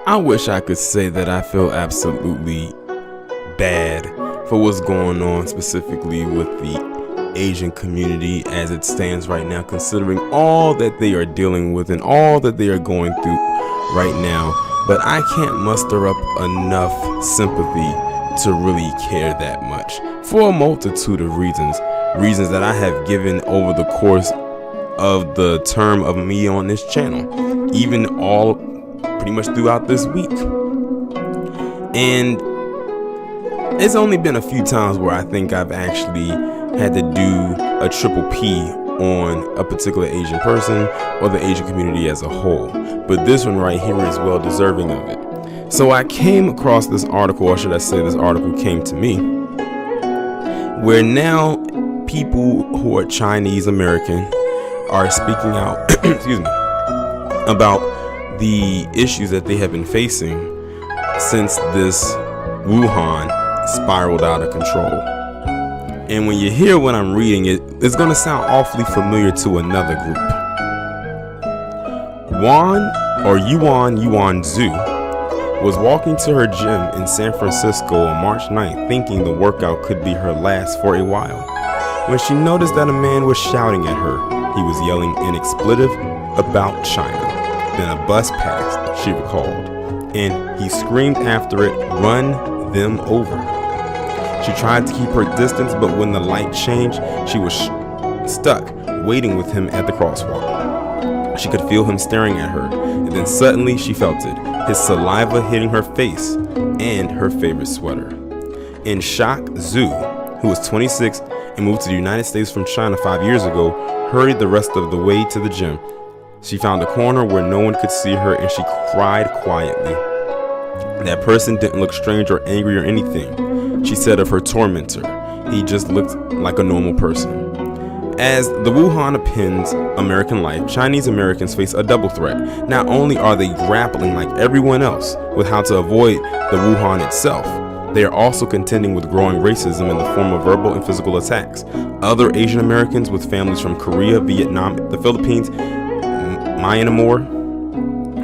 I wish I could say that I feel absolutely bad for what's going on specifically with the Asian community as it stands right now, considering all that they are dealing with and all that they are going through right now. But I can't muster up enough sympathy to really care that much for a multitude of reasons that I have given over the course of the term of me on this channel, even all pretty much throughout this week. And it's only been a few times where I think I've actually had to do a triple P on a particular Asian person or the Asian community as a whole, but this one right here is well deserving of it. So I came across this article, or should I say this article came to me, where now people who are Chinese American are speaking out excuse me, about the issues that they have been facing since this Wuhan spiraled out of control. And when you hear what I'm reading, it's going to sound awfully familiar to another group. Yuan Zhu was walking to her gym in San Francisco on March 9th, thinking the workout could be her last for a while, when she noticed that a man was shouting at her. He was yelling an expletive about China. Then a bus passed, she recalled, and he screamed after it, "Run them over." She tried to keep her distance, but when the light changed, she was stuck, waiting with him at the crosswalk. She could feel him staring at her, and then suddenly she felt it, his saliva hitting her face and her favorite sweater. In shock, Zhu, who was 26 and moved to the United States from China 5 years ago, hurried the rest of the way to the gym. She found a corner where no one could see her, and she cried quietly. That person didn't look strange or angry or anything, she said of her tormentor. He just looked like a normal person. As the Wuhan upends American life, Chinese Americans face a double threat. Not only are they grappling like everyone else with how to avoid the Wuhan itself, they are also contending with growing racism in the form of verbal and physical attacks. Other Asian Americans with families from Korea, Vietnam, the Philippines, Myanmar,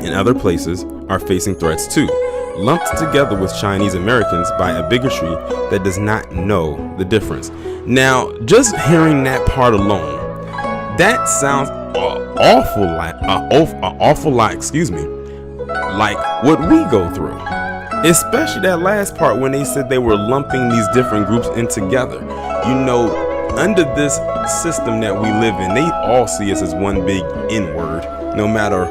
and other places are facing threats too, lumped together with Chinese Americans by a bigotry that does not know the difference. Now, just hearing that part alone, that sounds awful like, like what we go through. Especially that last part when they said they were lumping these different groups in together. You know, under this system that we live in, they all see us as one big N-word, no matter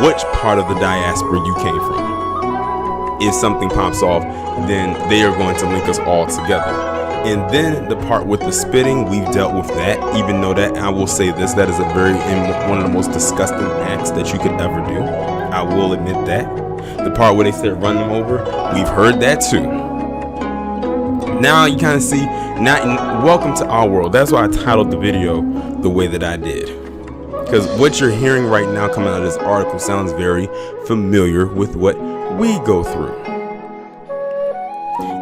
which part of the diaspora you came from. If something pops off, then they are going to link us all together. And then the part with the spitting, we've dealt with that, even though that, I will say this, that is one of the most disgusting acts that you could ever do. I will admit that. The part where they said run them over, we've heard that too. Now you kind of see, welcome to our world. That's why I titled the video the way that I did. Because what you're hearing right now coming out of this article sounds very familiar with what we go through.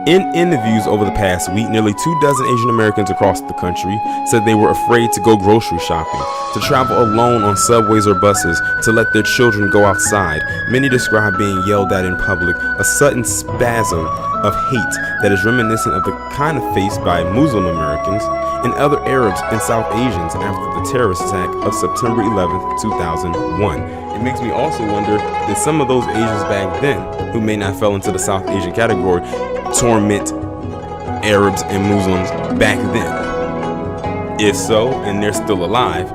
In interviews over the past week, nearly 24 Asian Americans across the country said they were afraid to go grocery shopping, to travel alone on subways or buses, to let their children go outside. Many describe being yelled at in public, a sudden spasm of hate that is reminiscent of the kind of faced by Muslim Americans and other Arabs and South Asians after the terrorist attack of September 11th, 2001. It makes me also wonder, did some of those Asians back then, who may not fall into the South Asian category, torment Arabs and Muslims back then? If so, and they're still alive,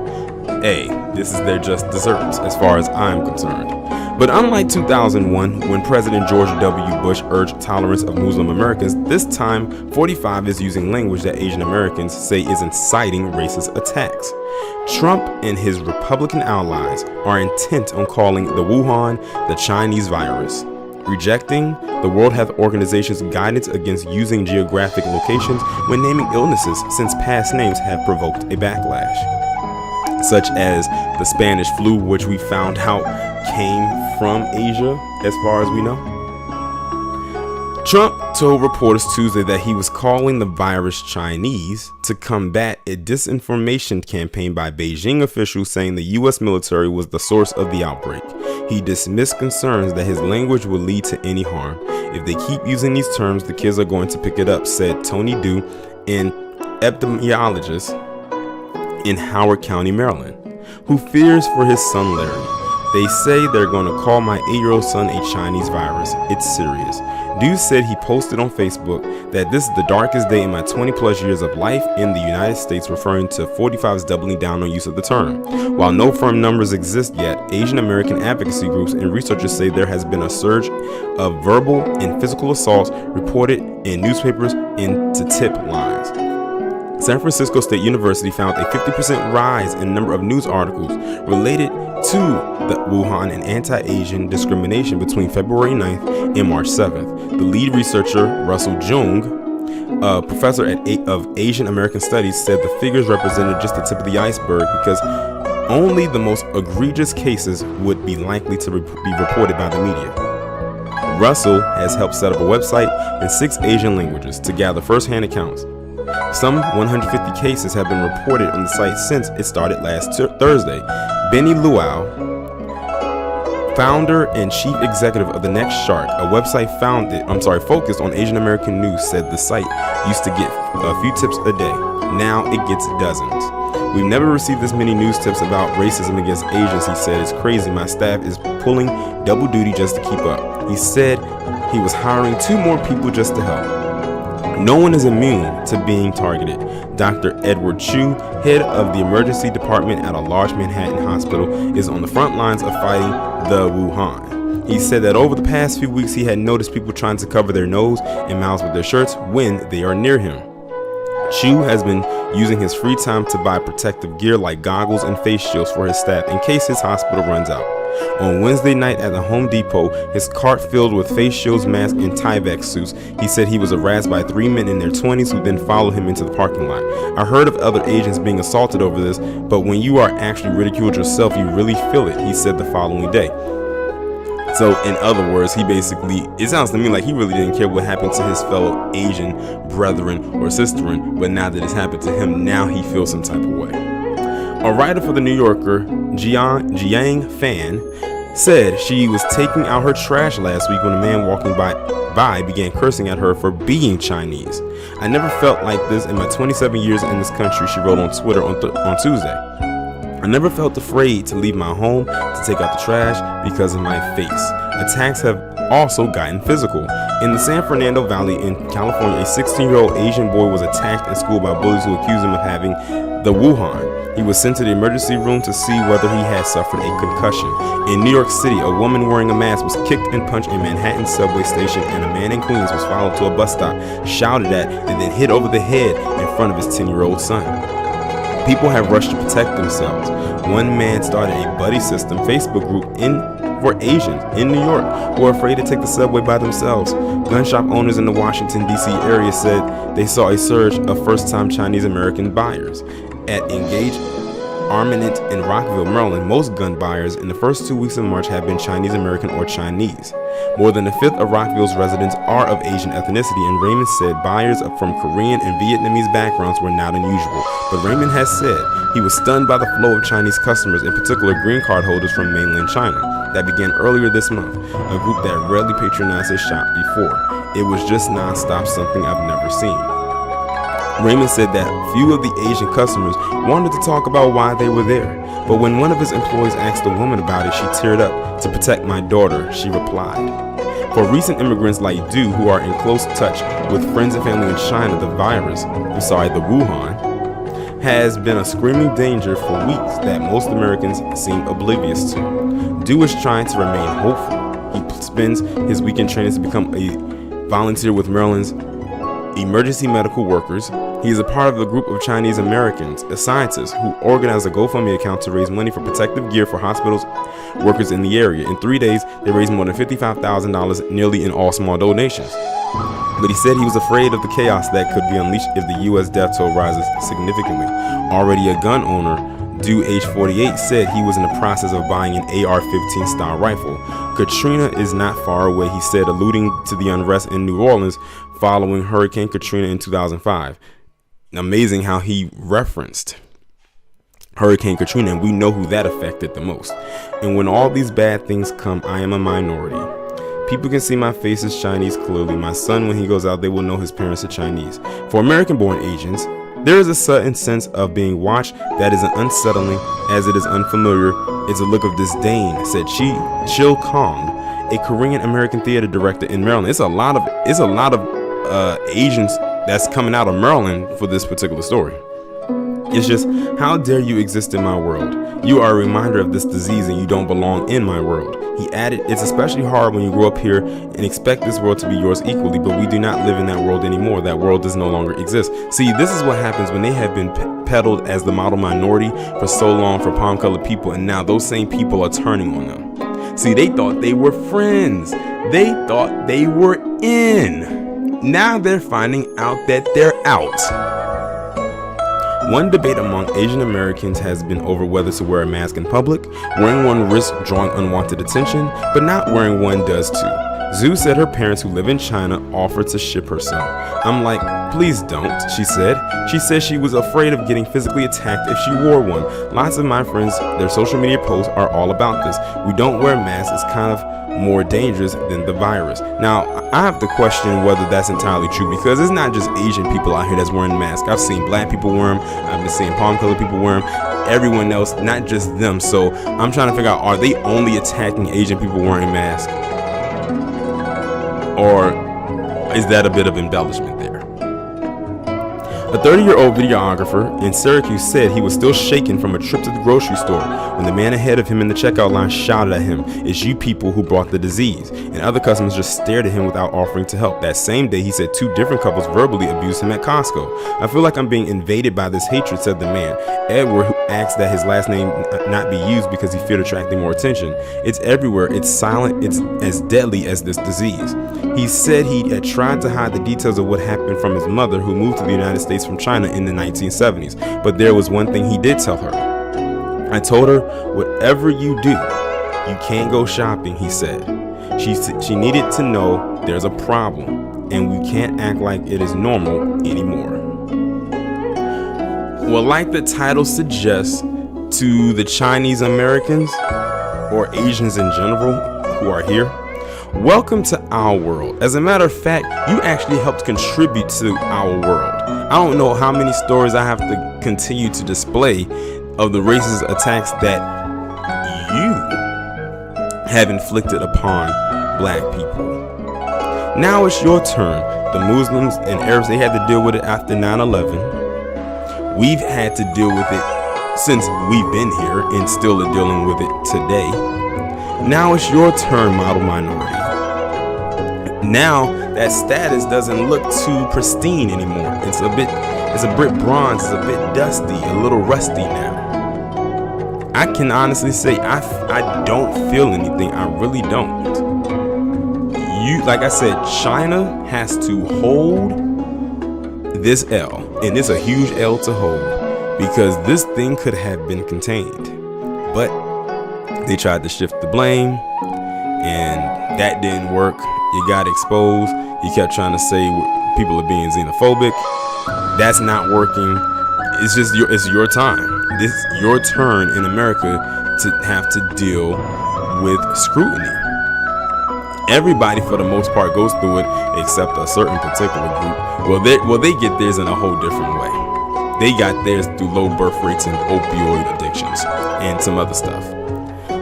hey, this is their just desserts as far as I'm concerned. But unlike 2001, when President George W. Bush urged tolerance of Muslim Americans, this time 45 is using language that Asian Americans say is inciting racist attacks. Trump and his Republican allies are intent on calling the Wuhan the Chinese virus, rejecting the World Health Organization's guidance against using geographic locations when naming illnesses, since past names have provoked a backlash, such as the Spanish flu, which we found out came from Asia as far as we know. Trump told reporters Tuesday that he was calling the virus Chinese to combat a disinformation campaign by Beijing officials saying the U.S. military was the source of the outbreak. He dismissed concerns that his language would lead to any harm. If they keep using these terms, the kids are going to pick it up, said Tony Dew, an epidemiologist in Howard County, Maryland, who fears for his son Larry. They say they're going to call my 8-year-old son a Chinese virus. It's serious. Dew said he posted on Facebook that this is the darkest day in my 20 plus years of life in the United States, referring to 45's doubling down on use of the term. While no firm numbers exist yet, Asian American advocacy groups and researchers say there has been a surge of verbal and physical assaults reported in newspapers into tip lines. San Francisco State University found a 50% rise in number of news articles related to the Wuhan and anti-Asian discrimination between February 9th and March 7th. The lead researcher, Russell Jung, a professor of Asian American Studies, said the figures represented just the tip of the iceberg because only the most egregious cases would be likely to be reported by the media. Russell has helped set up a website in 6 Asian languages to gather first-hand accounts. Some 150 cases have been reported on the site since it started last Thursday. Benny Luau, founder and chief executive of The Next Shark, a website focused on Asian American news, said the site used to get a few tips a day. Now it gets dozens. We've never received this many news tips about racism against Asians, he said. It's crazy. My staff is pulling double duty just to keep up. He said he was hiring 2 more people just to help. No one is immune to being targeted. Dr. Edward Chu, head of the emergency department at a large Manhattan hospital, is on the front lines of fighting the Wuhan. He said that over the past few weeks he had noticed people trying to cover their nose and mouths with their shirts when they are near him. Chu has been using his free time to buy protective gear like goggles and face shields for his staff in case his hospital runs out. On Wednesday night at the Home Depot, his cart filled with face shields, masks, and Tyvek suits. He said he was harassed by 3 men in their 20s who then followed him into the parking lot. I heard of other Asians being assaulted over this, but when you are actually ridiculed yourself, you really feel it, he said the following day. So in other words, it sounds to me like he really didn't care what happened to his fellow Asian brethren or sisterin, but now that it's happened to him, now he feels some type of way. A writer for The New Yorker, Jiang Fan, said she was taking out her trash last week when a man walking by began cursing at her for being Chinese. I never felt like this in my 27 years in this country, she wrote on Twitter on Tuesday. I never felt afraid to leave my home to take out the trash because of my face. Attacks have also gotten physical. In the San Fernando Valley in California, a 16-year-old Asian boy was attacked in school by bullies who accused him of having the Wuhan. He was sent to the emergency room to see whether he had suffered a concussion. In New York City, a woman wearing a mask was kicked and punched in Manhattan subway station, and a man in Queens was followed to a bus stop, shouted at, and then hit over the head in front of his 10-year-old son. People have rushed to protect themselves. One man started a buddy system Facebook group for Asians in New York who are afraid to take the subway by themselves. Gun shop owners in the Washington, D.C. area said they saw a surge of first-time Chinese American buyers. At Engage Armament in Rockville, Maryland, most gun buyers in the first 2 weeks of March have been Chinese American or Chinese. More than a fifth of Rockville's residents are of Asian ethnicity, and Raymond said buyers from Korean and Vietnamese backgrounds were not unusual. But Raymond has said he was stunned by the flow of Chinese customers, in particular green card holders from mainland China, that began earlier this month, a group that rarely patronized his shop before. It was just nonstop, something I've never seen. Raymond said that few of the Asian customers wanted to talk about why they were there, but when one of his employees asked the woman about it, she teared up. To protect my daughter, she replied. For recent immigrants like Du, who are in close touch with friends and family in China, the Wuhan, has been a screaming danger for weeks that most Americans seem oblivious to. Du is trying to remain hopeful. He spends his weekend training to become a volunteer with Maryland's emergency medical workers. He is a part of the group of Chinese Americans, scientists, who organized a GoFundMe account to raise money for protective gear for hospitals workers in the area. In 3 days, they raised more than $55,000, nearly in all small donations. But he said he was afraid of the chaos that could be unleashed if the U.S. death toll rises significantly. Already a gun owner, Du, age 48, said he was in the process of buying an AR-15 style rifle. Katrina is not far away, he said, alluding to the unrest in New Orleans following Hurricane Katrina in 2005. Amazing how he referenced Hurricane Katrina, and we know who that affected the most. And when all these bad things come, I am a minority. People can see my face is Chinese clearly. My son, when he goes out, they will know his parents are Chinese. For American-born Asians, there is a certain sense of being watched that is unsettling as it is unfamiliar. It's a look of disdain, said Chil Kong, a Korean American theater director in Maryland. It's a lot of Asians that's coming out of Maryland for this particular story. It's just, how dare you exist in my world? You are a reminder of this disease and you don't belong in my world. He added, it's especially hard when you grow up here and expect this world to be yours equally, but we do not live in that world anymore. That world does no longer exist. See, this is what happens when they have been peddled as the model minority for so long for palm-colored people, and now those same people are turning on them. See, they thought they were friends. They thought they were in. Now they're finding out that they're out. One debate among Asian Americans has been over whether to wear a mask in public. Wearing one risks drawing unwanted attention, but not wearing one does too. Zhu said her parents who live in China offered to ship her son. I'm like, please don't, she said. She said she was afraid of getting physically attacked if she wore one. Lots of my friends, their social media posts are all about this. We don't wear masks, it's kind of more dangerous than the virus. Now, I have to question whether that's entirely true, because it's not just Asian people out here that's wearing masks. I've seen black people wear them. I've been seeing palm-colored people wear them. Everyone else, not just them. So I'm trying to figure out, are they only attacking Asian people wearing masks? Or is that a bit of embellishment there? A 30-year-old videographer in Syracuse said he was still shaken from a trip to the grocery store when the man ahead of him in the checkout line shouted at him, "It's you people who brought the disease," and other customers just stared at him without offering to help. That same day, he said 2 different couples verbally abused him at Costco. "I feel like I'm being invaded by this hatred," said the man. Edward, who asked that his last name not be used because he feared attracting more attention. "It's everywhere. It's silent. It's as deadly as this disease." He said he had tried to hide the details of what happened from his mother, who moved to the United States from China in the 1970s. But there was one thing he did tell her. "I told her, whatever you do, you can't go shopping," he said. She needed to know there's a problem, and we can't act like it is normal anymore. Well, like the title suggests, to the Chinese Americans, or Asians in general who are here, welcome to our world. As a matter of fact, you actually helped contribute to our world. I don't know how many stories I have to continue to display of the racist attacks that you have inflicted upon black people. Now it's your turn. The Muslims and Arabs, they had to deal with it after 9/11. We've had to deal with it since we've been here and still are dealing with it today. Now it's your turn, model minority. Now that status doesn't look too pristine anymore. It's a bit bronze, it's a bit dusty, a little rusty now. I can honestly say I don't feel anything. I really don't. Like I said, China has to hold this L, and it's a huge L to hold, because this thing could have been contained, but they tried to shift the blame, and that didn't work. It got exposed. He kept trying to say people are being xenophobic. That's not working. It's just it's your time. This is your turn in America to have to deal with scrutiny. Everybody, for the most part, goes through it except a certain particular group. Well, they get theirs in a whole different way. They got theirs through low birth rates and opioid addictions and some other stuff.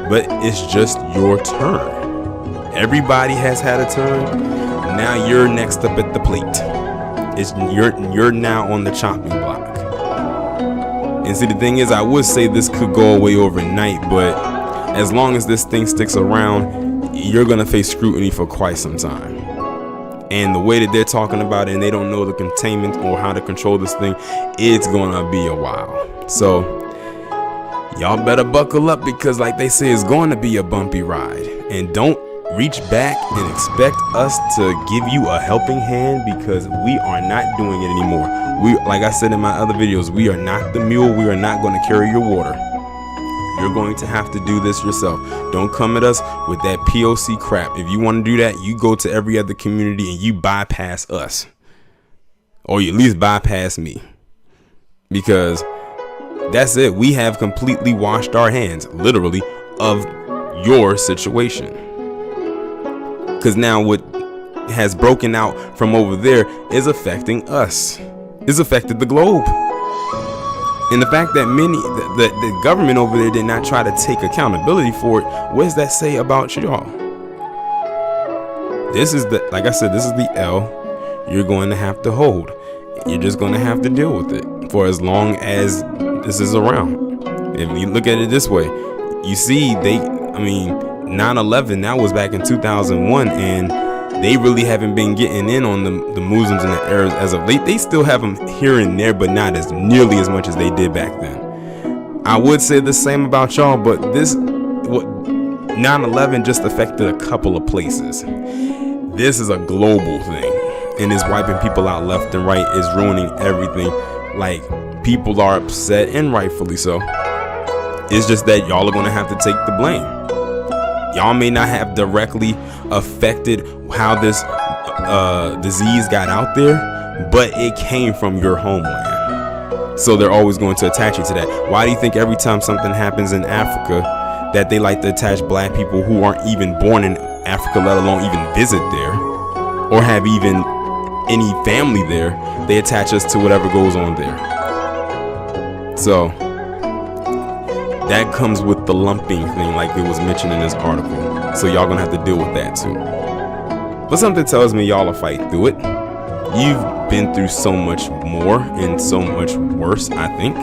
But it's just your turn. Everybody has had a turn. Now you're next up at the plate. You're now on the chopping block. And see, the thing is, I would say this could go away overnight, but as long as this thing sticks around, you're gonna face scrutiny for quite some time. And the way that they're talking about it, and they don't know the containment or how to control this thing, it's gonna be a while. So y'all better buckle up, because like they say, it's going to be a bumpy ride. And don't reach back and expect us to give you a helping hand, because we are not doing it anymore. Like I said in my other videos, we are not the mule. We are not going to carry your water. You're going to have to do this yourself. Don't come at us with that POC crap. If you want to do that, you go to every other community and you bypass us, or you at least bypass me, because That's it. We have completely washed our hands, literally, of your situation. Because now what has broken out from over there is affecting us. It's affected the globe. And the fact that the government over there did not try to take accountability for it, what does that say about y'all? This is like I said, this is the L you're going to have to hold. You're just going to have to deal with it for as long as this is around. If you look at it this way, you see 9/11, that was back in 2001, and they really haven't been getting in on the Muslims and the Arabs as of late. They still have them here and there, but not as nearly as much as they did back then. I would say the same about y'all, but 9/11 just affected a couple of places. This is a global thing, and it's wiping people out left and right. It's ruining everything. Like, people are upset, and rightfully so. It's just that y'all are going to have to take the blame. Y'all may not have directly affected how this disease got out there, but it came from your homeland. So they're always going to attach you to that. Why do you think every time something happens in Africa that they like to attach black people who aren't even born in Africa, let alone even visit there or have even any family there, they attach us to whatever goes on there? So that comes with the lumping thing, like it was mentioned in this article. So y'all gonna have to deal with that too. But something tells me y'all will fight through it. You've been through so much more and so much worse, I think.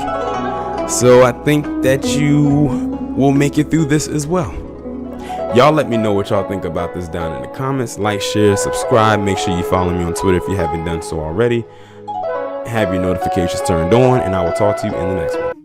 So I think that you will make it through this as well. Y'all let me know what y'all think about this down in the comments. Like, share, subscribe. Make sure you follow me on Twitter if you haven't done so already. Have your notifications turned on, and I will talk to you in the next one.